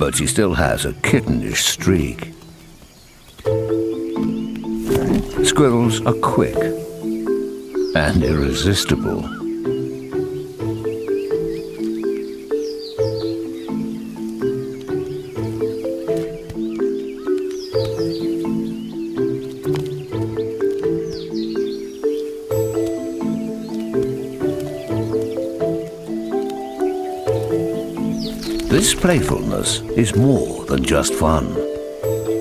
but she still has a kittenish streak. Squirrels are quick and irresistible. This playfulness is more than just fun.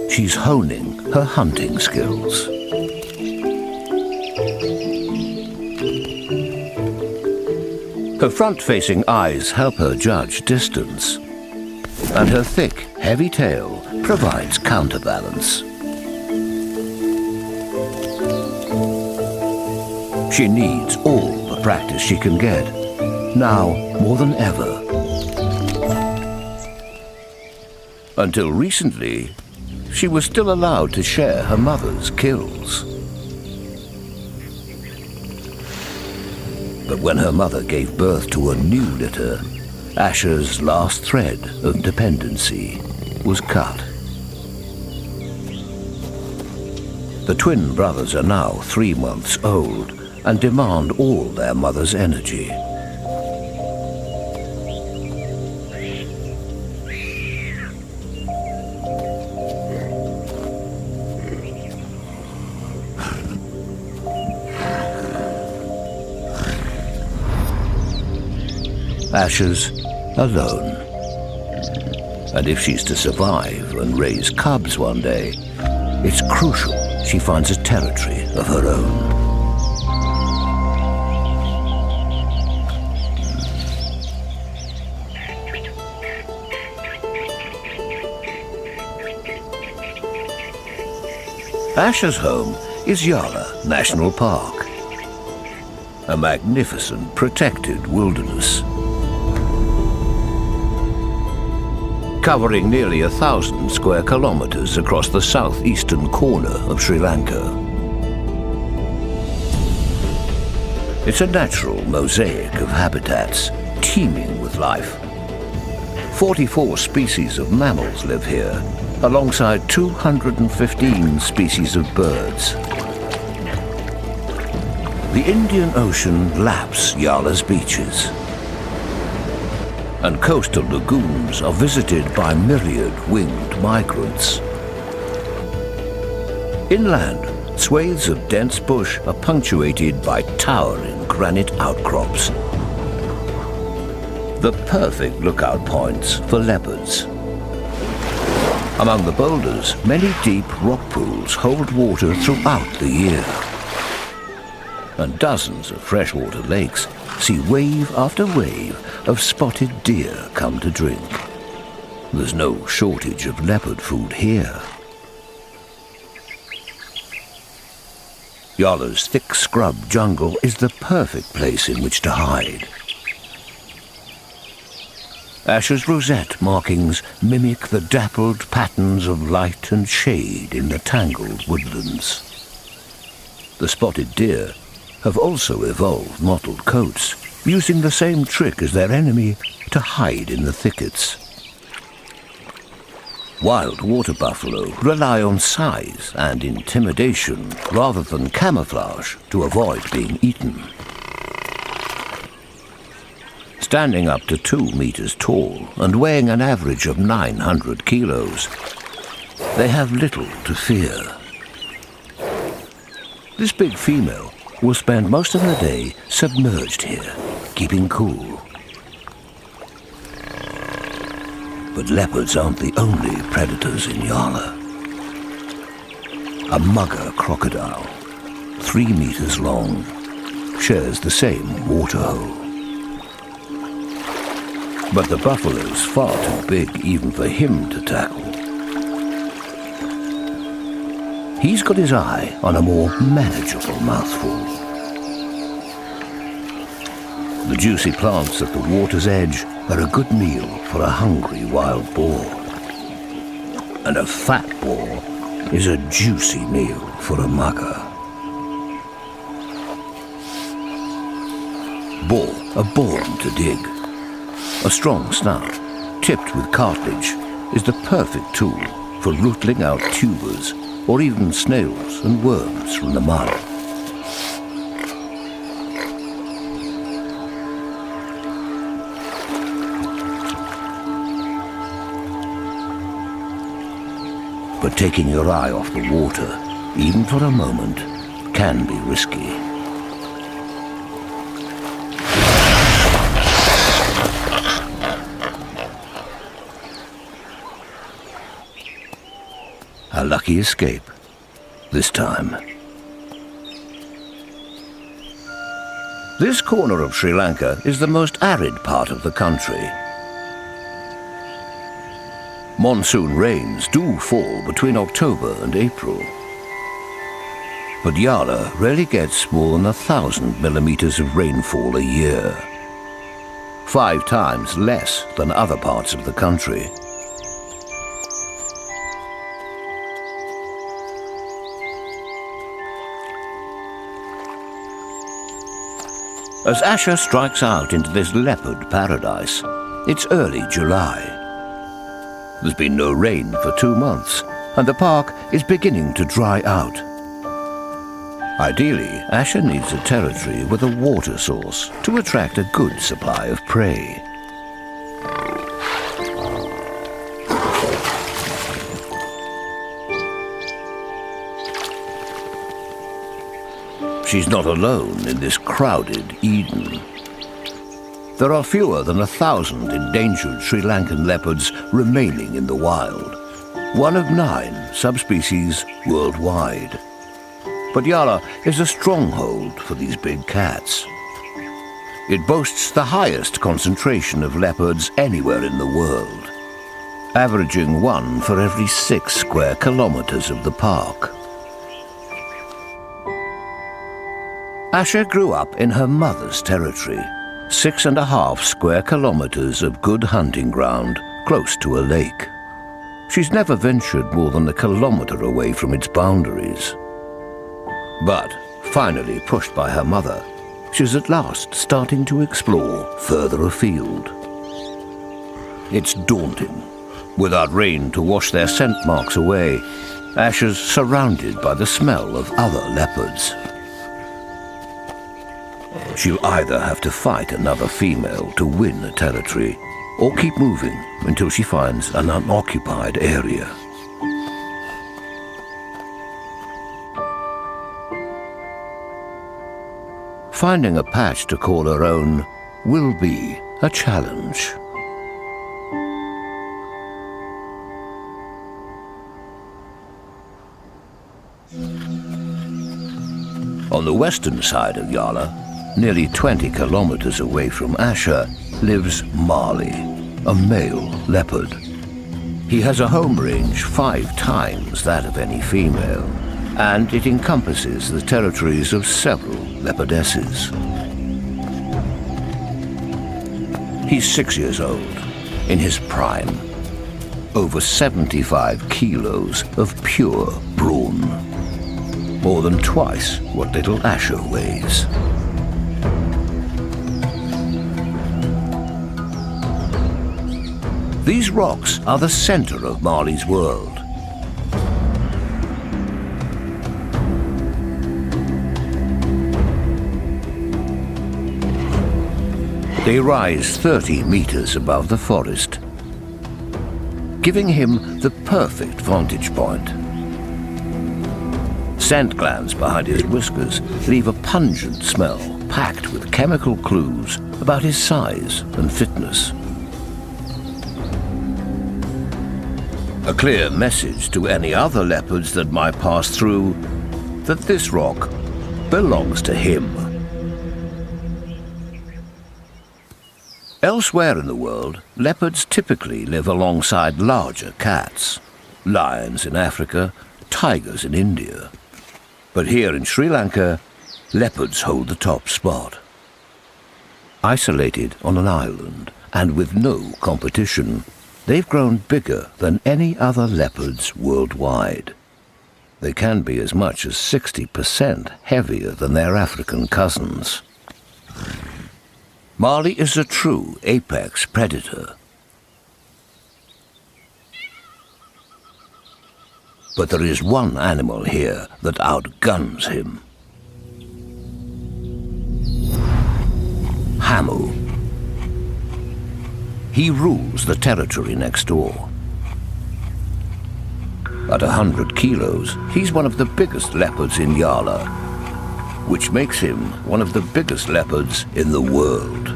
She's honing her hunting skills. Her front-facing eyes help her judge distance, and her thick, heavy tail provides counterbalance. She needs all the practice she can get, now more than ever. Until recently, she was still allowed to share her mother's kills. But when her mother gave birth to a new litter, Asher's last thread of dependency was cut. The twin brothers are now 3 months old and demand all their mother's energy. Asher's alone. And if she's to survive and raise cubs one day, it's crucial she finds a territory of her own. Asher's home is Yala National Park, a magnificent protected wilderness. Covering nearly 1,000 square kilometers across the southeastern corner of Sri Lanka. It's a natural mosaic of habitats, teeming with life. 44 species of mammals live here, alongside 215 species of birds. The Indian Ocean laps Yala's beaches, and coastal lagoons are visited by myriad winged migrants. Inland, swathes of dense bush are punctuated by towering granite outcrops. The perfect lookout points for leopards. Among the boulders, many deep rock pools hold water throughout the year. And dozens of freshwater lakes see wave after wave of spotted deer come to drink. There's no shortage of leopard food here. Yala's thick scrub jungle is the perfect place in which to hide. Asher's rosette markings mimic the dappled patterns of light and shade in the tangled woodlands. The spotted deer have also evolved mottled coats, using the same trick as their enemy to hide in the thickets. Wild water buffalo rely on size and intimidation rather than camouflage to avoid being eaten. Standing up to 2 meters tall and weighing an average of 900 kilos, they have little to fear. This big female will spend most of the day submerged here, keeping cool. But leopards aren't the only predators in Yala. A mugger crocodile, 3 meters long, shares the same waterhole. But the buffalo's far too big even for him to tackle. He's got his eye on a more manageable mouthful. The juicy plants at the water's edge are a good meal for a hungry wild boar. And a fat boar is a juicy meal for a mugger. Boar are born to dig. A strong snout, tipped with cartilage, is the perfect tool for rootling out tubers or even snails and worms from the mud. But taking your eye off the water, even for a moment, can be risky. A lucky escape, this time. This corner of Sri Lanka is the most arid part of the country. Monsoon rains do fall between October and April. But Yala rarely gets more than 1,000 millimeters of rainfall a year, 5 times less than other parts of the country. As Asher strikes out into this leopard paradise, it's early July. There's been no rain for 2 months, and the park is beginning to dry out. Ideally, Asher needs a territory with a water source to attract a good supply of prey. She's not alone in this crowded Eden. There are fewer than 1,000 endangered Sri Lankan leopards remaining in the wild, one of 9 subspecies worldwide. But Yala is a stronghold for these big cats. It boasts the highest concentration of leopards anywhere in the world, averaging 1 for every 6 square kilometers of the park. Asher grew up in her mother's territory, 6.5 square kilometers of good hunting ground close to a lake. She's never ventured more than 1 kilometer away from its boundaries. But, finally pushed by her mother, she's at last starting to explore further afield. It's daunting. Without rain to wash their scent marks away, Asher's surrounded by the smell of other leopards. She'll either have to fight another female to win a territory, or keep moving until she finds an unoccupied area. Finding a patch to call her own will be a challenge. On the western side of Yala, nearly 20 kilometers away from Asher, lives Marley, a male leopard. He has a home range 5 times that of any female, and it encompasses the territories of several leopardesses. He's 6 years old, in his prime, over 75 kilos of pure brawn, more than twice what little Asher weighs. These rocks are the center of Marley's world. They rise 30 meters above the forest, giving him the perfect vantage point. Scent glands behind his whiskers leave a pungent smell packed with chemical clues about his size and fitness. A clear message to any other leopards that might pass through that this rock belongs to him. Elsewhere in the world, leopards typically live alongside larger cats, lions in Africa, tigers in India. But here in Sri Lanka, leopards hold the top spot. Isolated on an island and with no competition, they've grown bigger than any other leopards worldwide. They can be as much as 60% heavier than their African cousins. Marley is a true apex predator. But there is one animal here that outguns him. Hamu. He rules the territory next door. At 100 kilos, he's one of the biggest leopards in Yala, which makes him one of the biggest leopards in the world.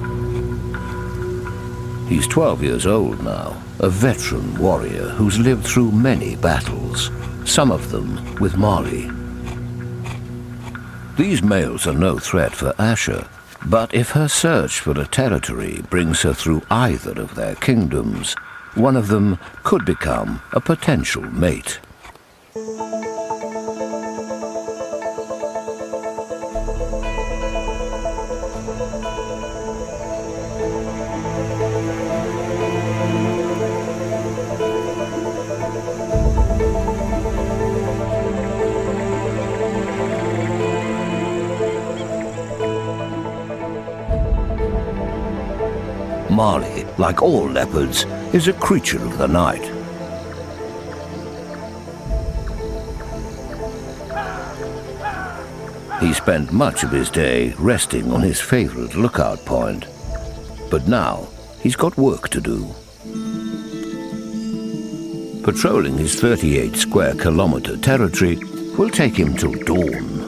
He's 12 years old now, a veteran warrior who's lived through many battles, some of them with Mali. These males are no threat for Asher, but if her search for a territory brings her through either of their kingdoms, one of them could become a potential mate. Mali, like all leopards, is a creature of the night. He spent much of his day resting on his favorite lookout point, but now he's got work to do. Patrolling his 38 square kilometer territory will take him till dawn.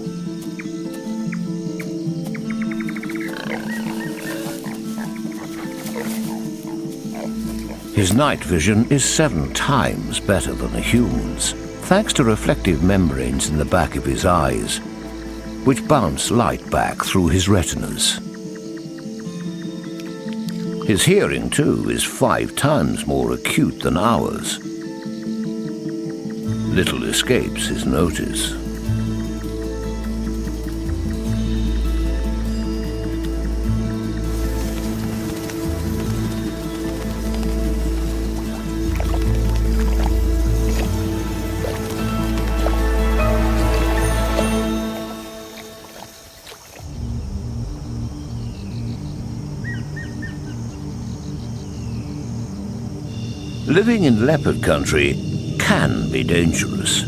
His night vision is 7 times better than a human's, thanks to reflective membranes in the back of his eyes, which bounce light back through his retinas. His hearing, too, is 5 times more acute than ours. Little escapes his notice. Living in leopard country can be dangerous.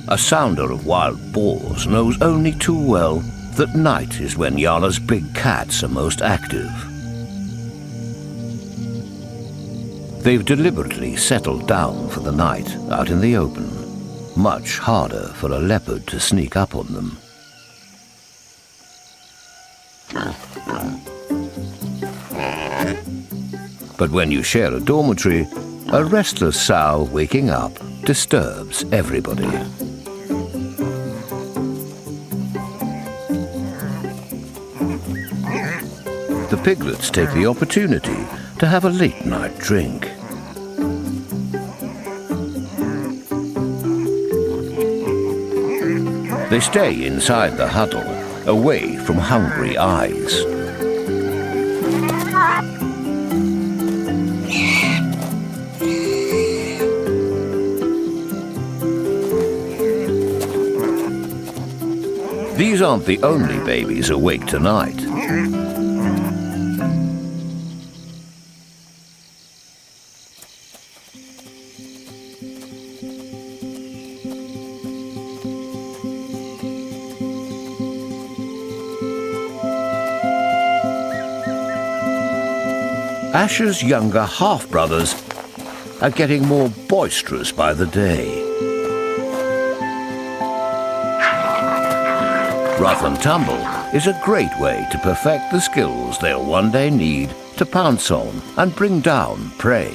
A sounder of wild boars knows only too well that night is when Yala's big cats are most active. They've deliberately settled down for the night out in the open, much harder for a leopard to sneak up on them. But when you share a dormitory, a restless sow waking up disturbs everybody. The piglets take the opportunity to have a late-night drink. They stay inside the huddle, away from hungry eyes. These aren't the only babies awake tonight. Asher's younger half-brothers are getting more boisterous by the day. Rough and tumble is a great way to perfect the skills they'll one day need to pounce on and bring down prey.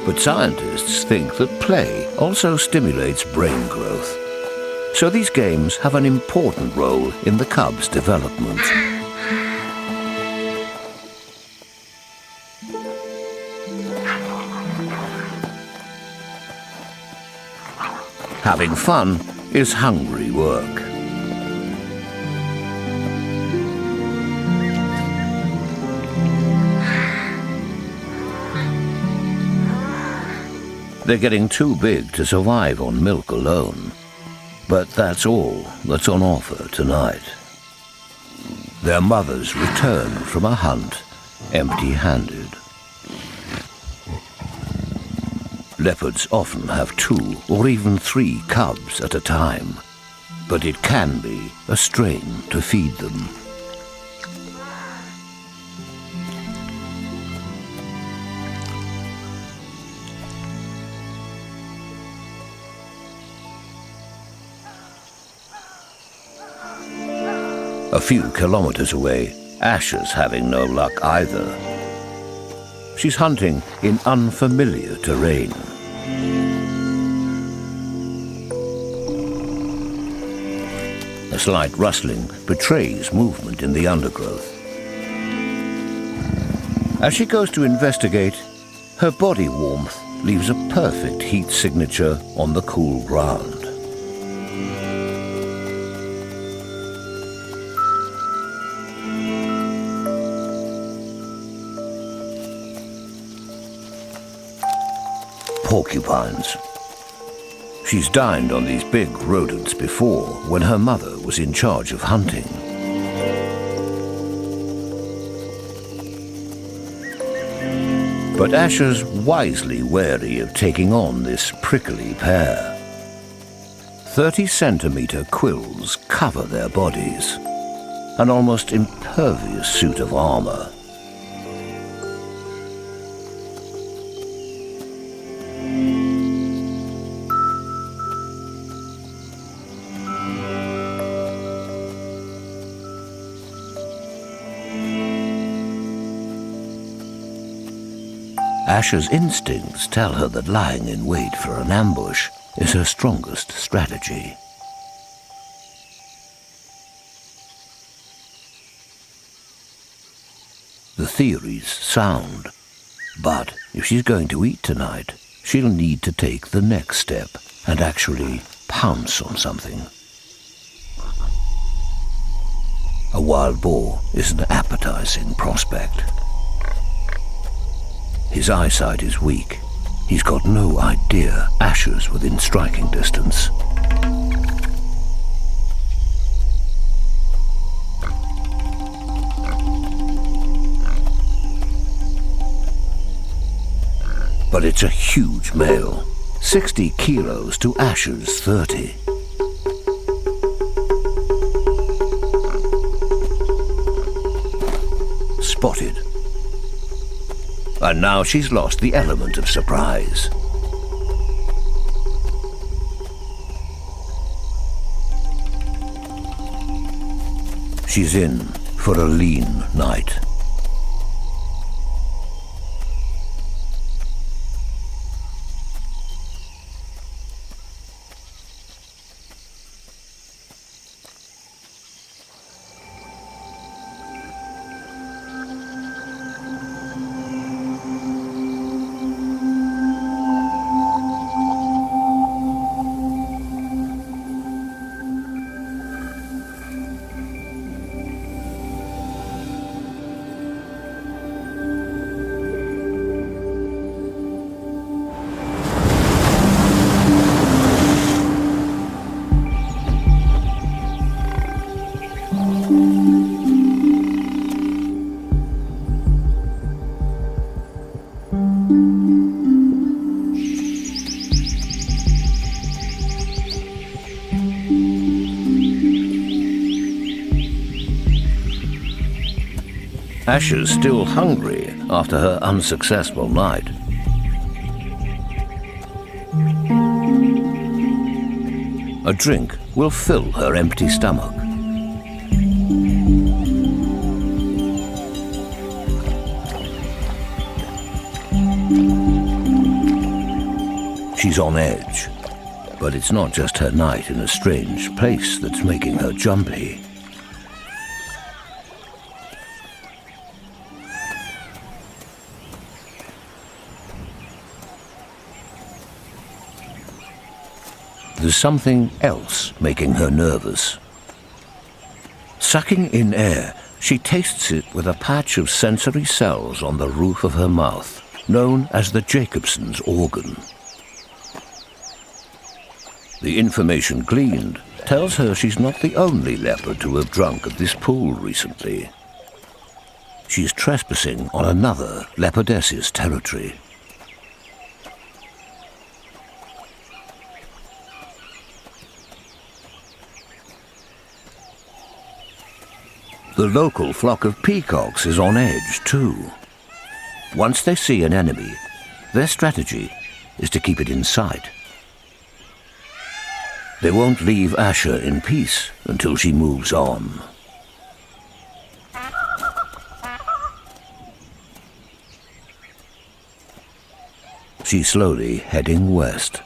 But scientists think that play also stimulates brain growth, so these games have an important role in the cub's development. Having fun is hungry work. They're getting too big to survive on milk alone, but that's all that's on offer tonight. Their mothers return from a hunt empty-handed. Leopards often have 2 or even 3 cubs at a time, but it can be a strain to feed them. A few kilometers away, Asher's having no luck either. She's hunting in unfamiliar terrain. A slight rustling betrays movement in the undergrowth. As she goes to investigate, her body warmth leaves a perfect heat signature on the cool ground. Porcupines. She's dined on these big rodents before when her mother was in charge of hunting. But Asher's wisely wary of taking on this prickly pair. 30-centimeter quills cover their bodies, an almost impervious suit of armor. Asher's instincts tell her that lying in wait for an ambush is her strongest strategy. The theory's sound, but if she's going to eat tonight, she'll need to take the next step and actually pounce on something. A wild boar is an appetizing prospect. His eyesight is weak. He's got no idea Asher's within striking distance. But it's a huge male, 60 kilos to Asher's 30. Spotted. And now she's lost the element of surprise. She's in for a lean night. Asher's still hungry after her unsuccessful night. A drink will fill her empty stomach. She's on edge, but it's not just her night in a strange place that's making her jumpy. There's something else making her nervous. Sucking in air, she tastes it with a patch of sensory cells on the roof of her mouth, known as the Jacobson's organ. The information gleaned tells her she's not the only leopard to have drunk at this pool recently. She's trespassing on another leopardess's territory. The local flock of peacocks is on edge too. Once they see an enemy, their strategy is to keep it in sight. They won't leave Asher in peace until she moves on. She's slowly heading west,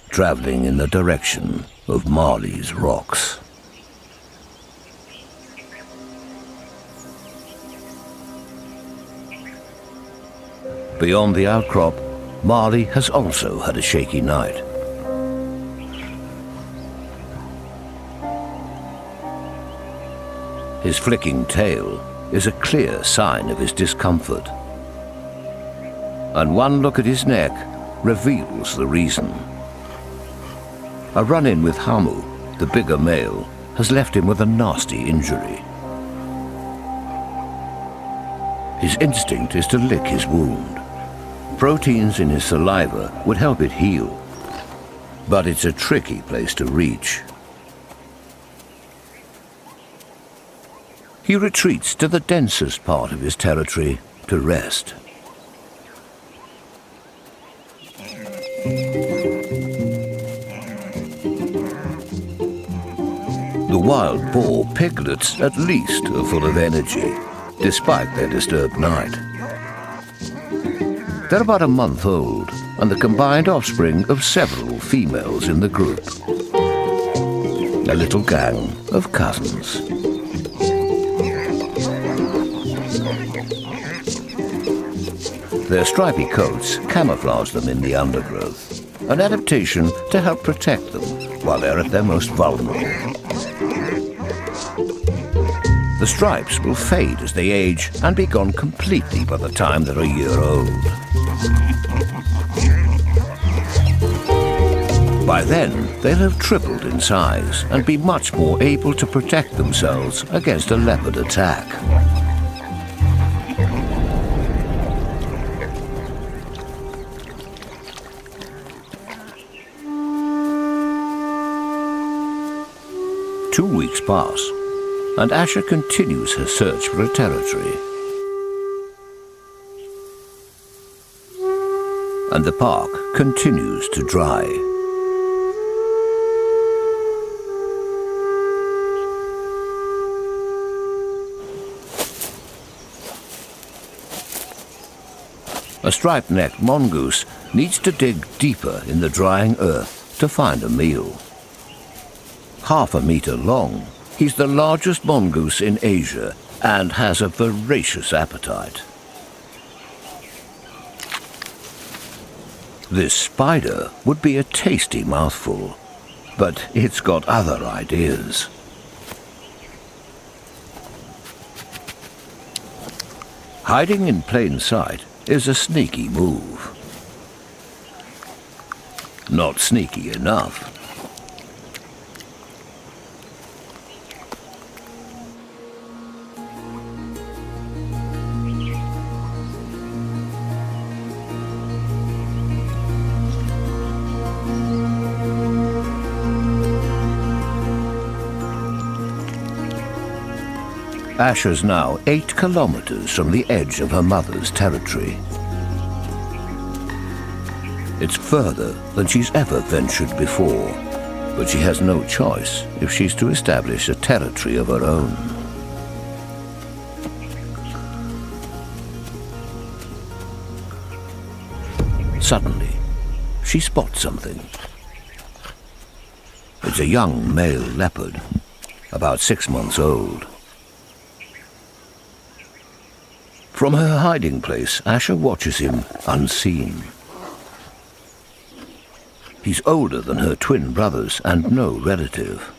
traveling in the direction of Marley's rocks. Beyond the outcrop, Marley has also had a shaky night. His flicking tail is a clear sign of his discomfort. And one look at his neck reveals the reason. A run-in with Hamu, the bigger male, has left him with a nasty injury. His instinct is to lick his wound. Proteins in his saliva would help it heal, but it's a tricky place to reach. He retreats to the densest part of his territory to rest. The wild boar piglets at least are full of energy, despite their disturbed night. They're about a month old and the combined offspring of several females in the group. A little gang of cousins. Their stripy coats camouflage them in the undergrowth, an adaptation to help protect them while they're at their most vulnerable. The stripes will fade as they age and be gone completely by the time they're a year old. By then, they'll have tripled in size and be much more able to protect themselves against a leopard attack. Two weeks pass, and Asher continues her search for a territory. And the park continues to dry. A striped-necked mongoose needs to dig deeper in the drying earth to find a meal. Half a meter long, he's the largest mongoose in Asia and has a voracious appetite. This spider would be a tasty mouthful, but it's got other ideas. Hiding in plain sight is a sneaky move. Not sneaky enough. Asher's now 8 kilometers from the edge of her mother's territory. It's further than she's ever ventured before, but she has no choice if she's to establish a territory of her own. Suddenly, she spots something. It's a young male leopard, about 6 months old. From her hiding place, Asher watches him unseen. He's older than her twin brothers and no relative.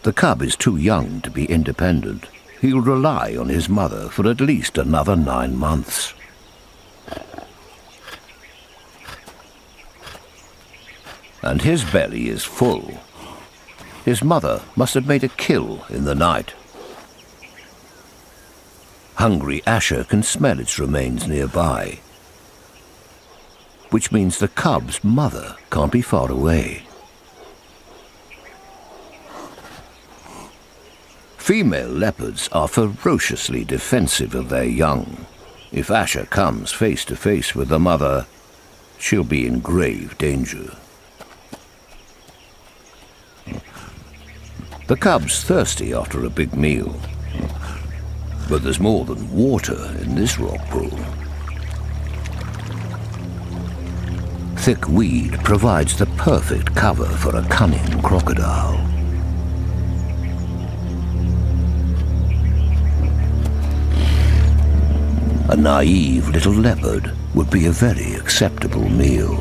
The cub is too young to be independent. He'll rely on his mother for at least another 9 months. And his belly is full. His mother must have made a kill in the night. Hungry Asher can smell its remains nearby, which means the cub's mother can't be far away. Female leopards are ferociously defensive of their young. If Asher comes face to face with the mother, she'll be in grave danger. The cub's thirsty after a big meal, but there's more than water in this rock pool. Thick weed provides the perfect cover for a cunning crocodile. A naive little leopard would be a very acceptable meal.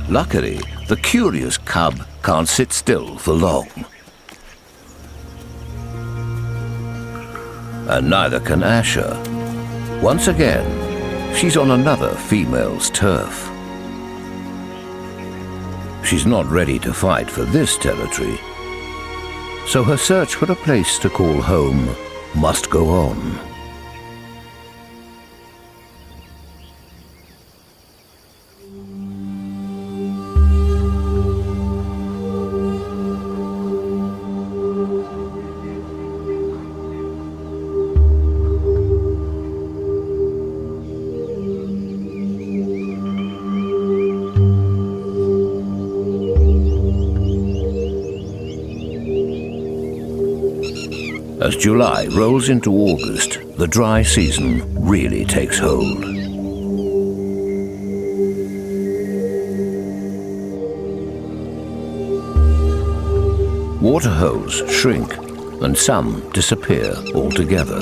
Luckily, the curious cub can't sit still for long. And neither can Asher. Once again, she's on another female's turf. She's not ready to fight for this territory, so her search for a place to call home must go on. As July rolls into August, the dry season really takes hold. Water holes shrink, and some disappear altogether.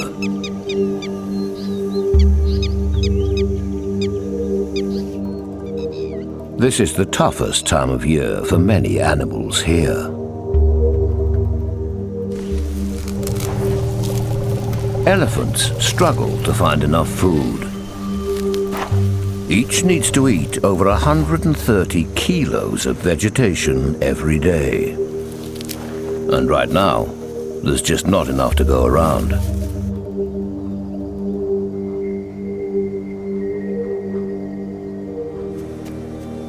This is the toughest time of year for many animals here. Elephants struggle to find enough food. Each needs to eat over 130 kilos of vegetation every day. And right now, there's just not enough to go around.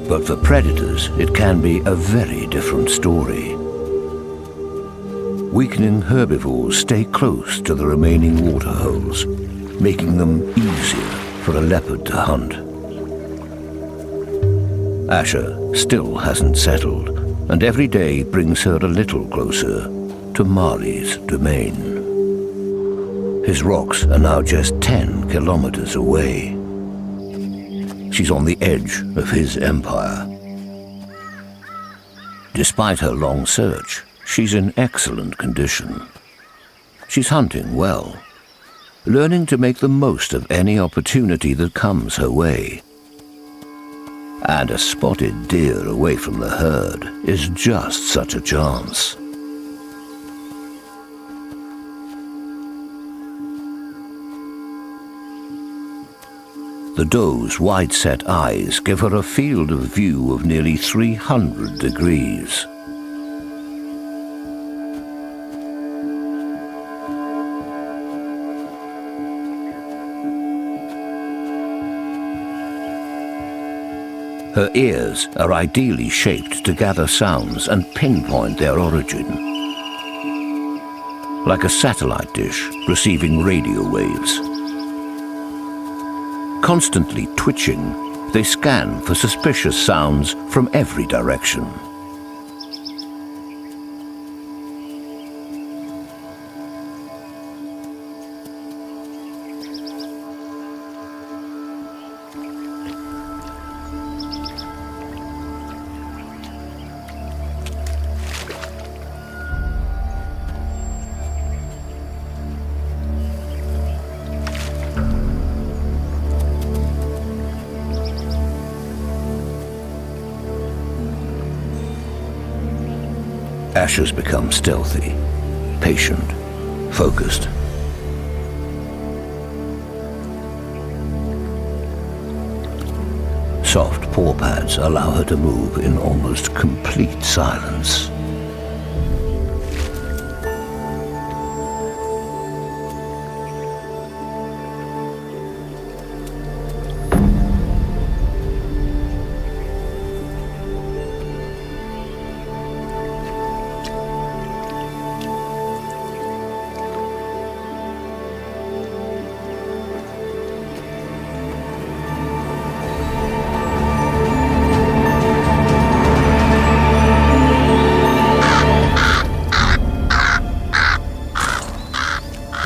But for predators, it can be a very different story. Weakening herbivores stay close to the remaining water holes, making them easier for a leopard to hunt. Asher still hasn't settled, and every day brings her a little closer to Marley's domain. His rocks are now just 10 kilometers away. She's on the edge of his empire. Despite her long search, she's in excellent condition. She's hunting well, learning to make the most of any opportunity that comes her way. And a spotted deer away from the herd is just such a chance. The doe's wide-set eyes give her a field of view of nearly 300 degrees. Her ears are ideally shaped to gather sounds and pinpoint their origin. Like a satellite dish receiving radio waves. Constantly twitching, they scan for suspicious sounds from every direction. Asher's become stealthy, patient, focused. Soft paw pads allow her to move in almost complete silence.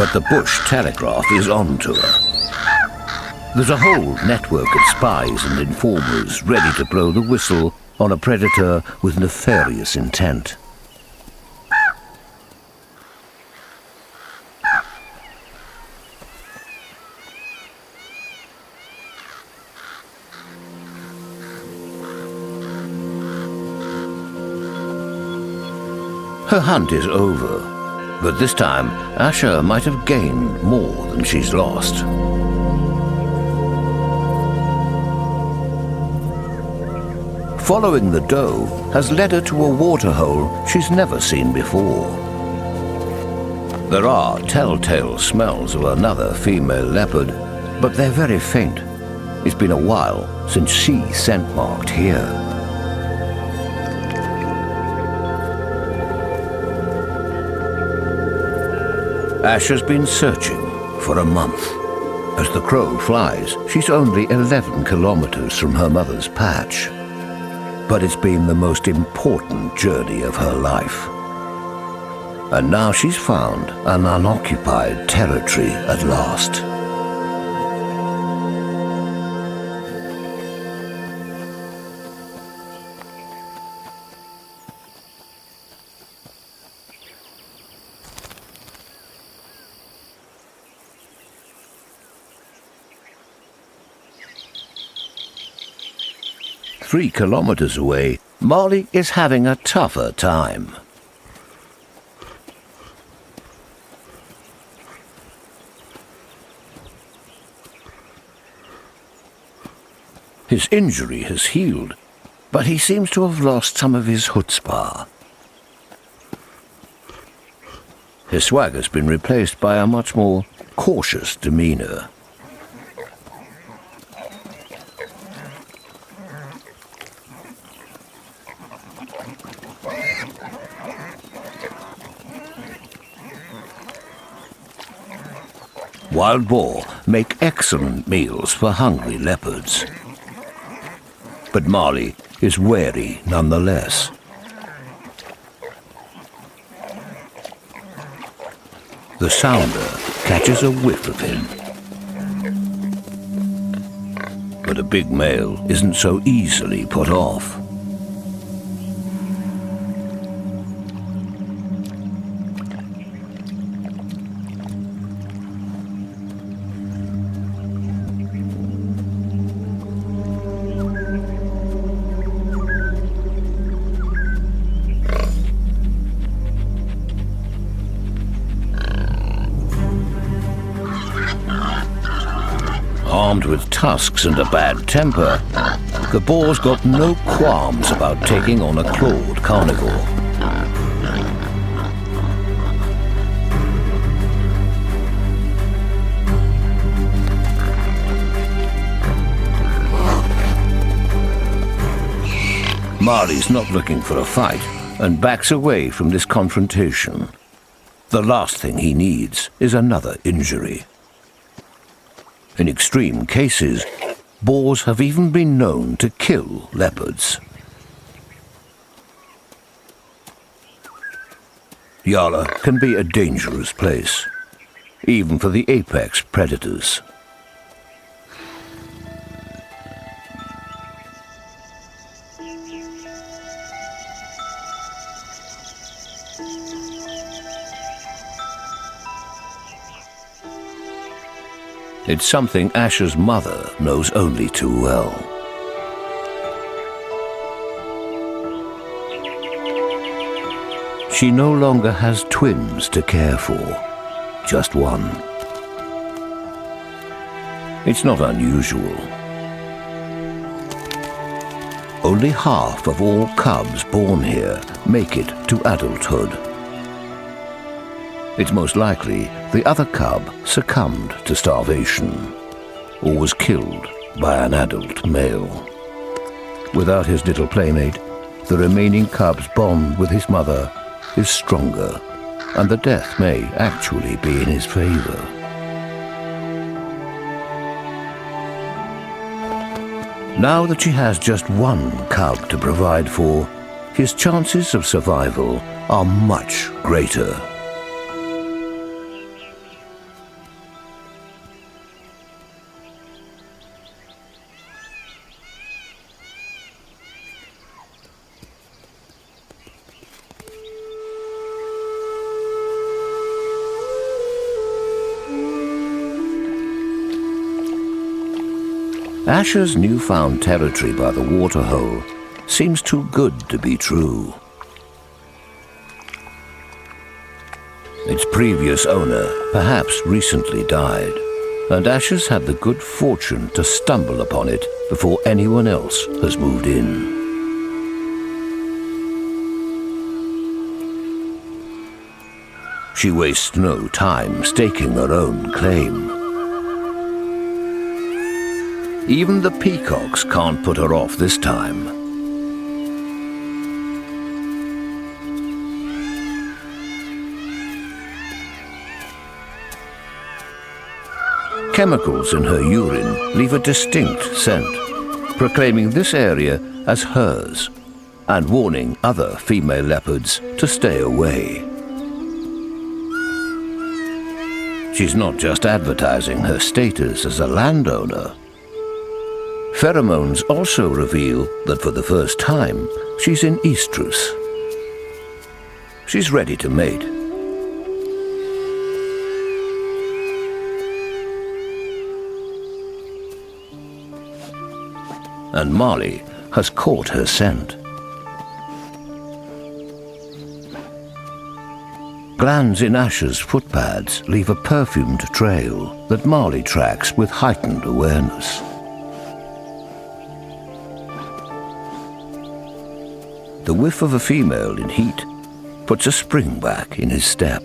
But the bush telegraph is on to her. There's a whole network of spies and informers ready to blow the whistle on a predator with nefarious intent. Her hunt is over, but this time Asher might have gained more than she's lost. Following the doe has led her to a waterhole she's never seen before. There are telltale smells of another female leopard, but they're very faint. It's been a while since she scent-marked here. Asher's been searching for a month. As the crow flies, she's only 11 kilometers from her mother's patch. But it's been the most important journey of her life. And now she's found an unoccupied territory at last. Three kilometers away, Molly is having a tougher time. His injury has healed, but he seems to have lost some of his chutzpah. His swagger's been replaced by a much more cautious demeanor. Wild boar make excellent meals for hungry leopards. But Marley is wary nonetheless. The sounder catches a whiff of him. But a big male isn't so easily put off. Armed with tusks and a bad temper, the boar's got no qualms about taking on a clawed carnivore. Marley's not looking for a fight and backs away from this confrontation. The last thing he needs is another injury. In extreme cases, boars have even been known to kill leopards. Yala can be a dangerous place, even for the apex predators. It's something Asher's mother knows only too well. She no longer has twins to care for, just one. It's not unusual. Only half of all cubs born here make it to adulthood. It's most likely the other cub succumbed to starvation or was killed by an adult male. Without his little playmate, the remaining cub's bond with his mother is stronger, and the death may actually be in his favor. Now that she has just one cub to provide for, his chances of survival are much greater. Asher's newfound territory by the waterhole seems too good to be true. Its previous owner perhaps recently died, and Asher's had the good fortune to stumble upon it before anyone else has moved in. She wastes no time staking her own claim. Even the peacocks can't put her off this time. Chemicals in her urine leave a distinct scent, proclaiming this area as hers and warning other female leopards to stay away. She's not just advertising her status as a landowner. Pheromones also reveal that for the first time, she's in estrus. She's ready to mate. And Marley has caught her scent. Glands in Asher's footpads leave a perfumed trail that Marley tracks with heightened awareness. The whiff of a female in heat puts a spring back in his step.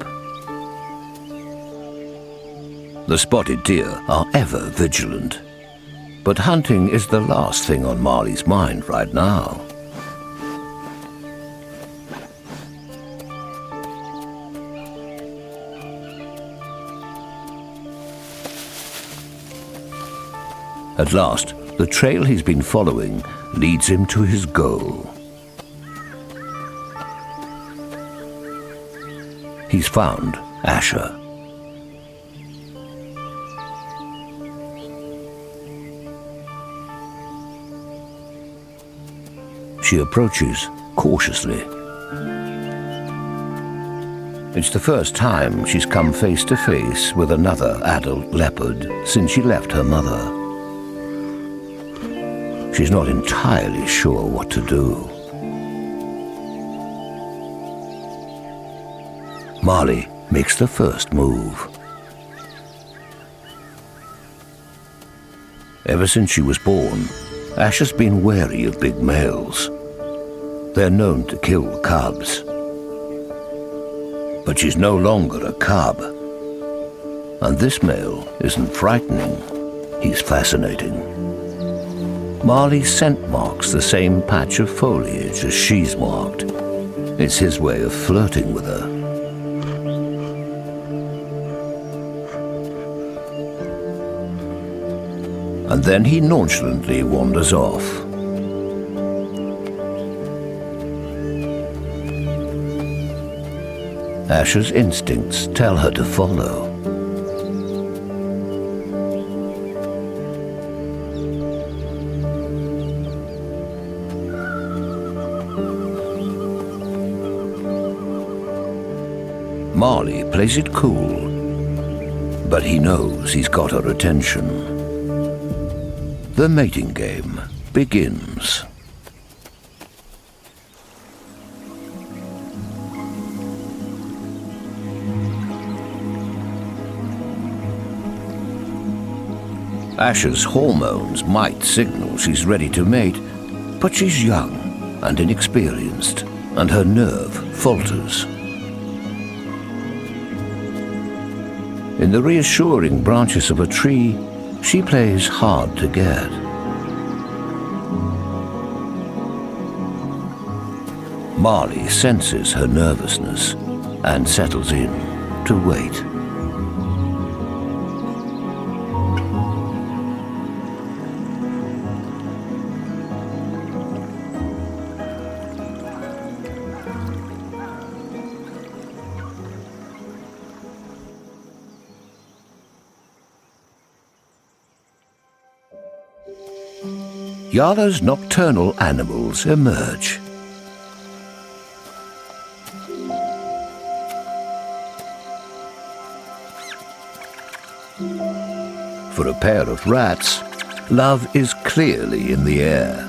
The spotted deer are ever vigilant, but hunting is the last thing on Marley's mind right now. At last, the trail he's been following leads him to his goal. He's found Asher. She approaches cautiously. It's the first time she's come face to face with another adult leopard since she left her mother. She's not entirely sure what to do. Marley makes the first move. Ever since she was born, Asher's been wary of big males. They're known to kill cubs. But she's no longer a cub. And this male isn't frightening, he's fascinating. Marley's scent marks the same patch of foliage as she's marked. It's his way of flirting with her. And then he nonchalantly wanders off. Asher's instincts tell her to follow. Marley plays it cool, but he knows he's got her attention. The mating game begins. Asher's hormones might signal she's ready to mate, but she's young and inexperienced, and her nerve falters. In the reassuring branches of a tree, she plays hard to get. Marley senses her nervousness and settles in to wait. Yala's nocturnal animals emerge. For a pair of rats, love is clearly in the air.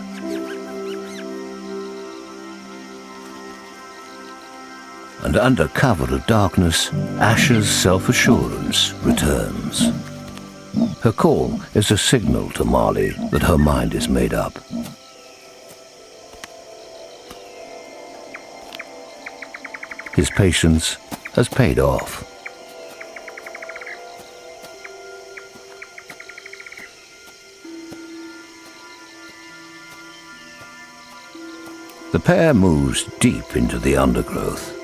And under cover of darkness, Asher's self-assurance returns. Her call is a signal to Marley that her mind is made up. His patience has paid off. The pair moves deep into the undergrowth.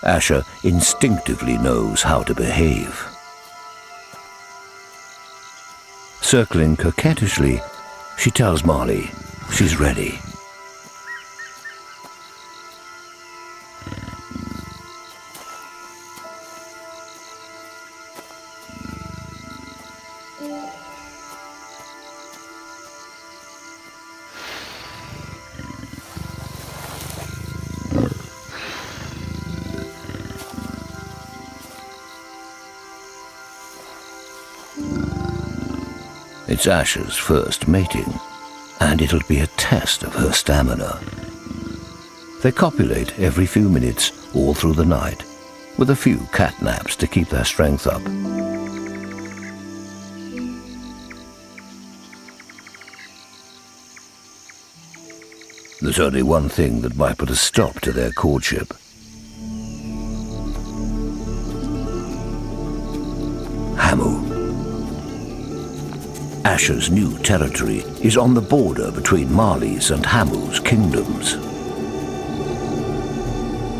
Asher instinctively knows how to behave. Circling coquettishly, she tells Marley she's ready. It's Asher's first mating, and it'll be a test of her stamina. They copulate every few minutes all through the night, with a few cat naps to keep their strength up. There's only one thing that might put a stop to their courtship. Hamu. Asher's new territory is on the border between Marley's and Hamu's kingdoms.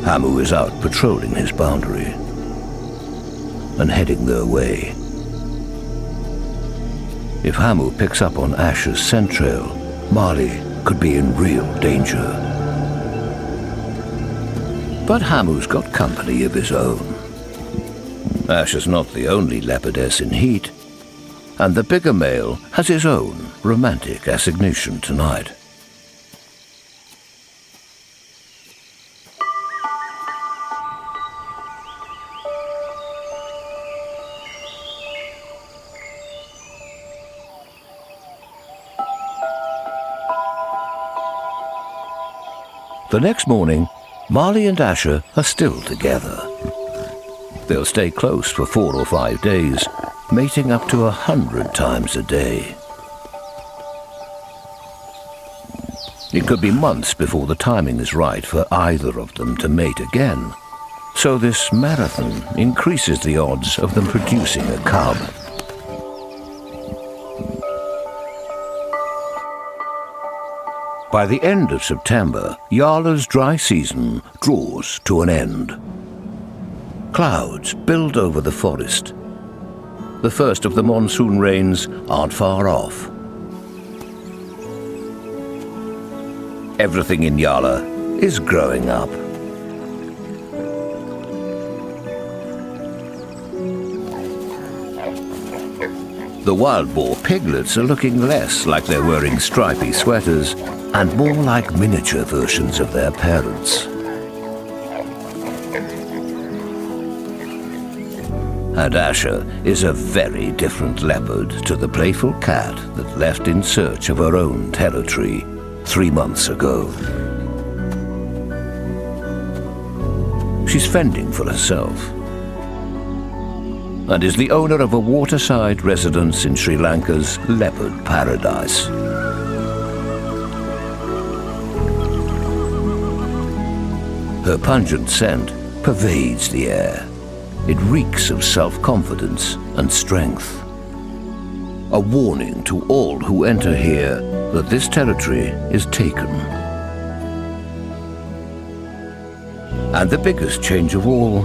Hamu is out patrolling his boundary and heading their way. If Hamu picks up on Asher's scent trail, Marley could be in real danger. But Hamu's got company of his own. Asher's not the only leopardess in heat, and the bigger male has his own romantic assignation tonight. The next morning, Marley and Asher are still together. They'll stay close for 4 or 5 days, mating up to 100 times a day. It could be months before the timing is right for either of them to mate again, so this marathon increases the odds of them producing a cub. By the end of September, Yala's dry season draws to an end. Clouds build over the forest. The first of the monsoon rains aren't far off. Everything in Yala is growing up. The wild boar piglets are looking less like they're wearing stripy sweaters and more like miniature versions of their parents. And Asher is a very different leopard to the playful cat that left in search of her own territory 3 months ago. She's fending for herself and is the owner of a waterside residence in Sri Lanka's leopard paradise. Her pungent scent pervades the air. It reeks of self-confidence and strength. A warning to all who enter here that this territory is taken. And the biggest change of all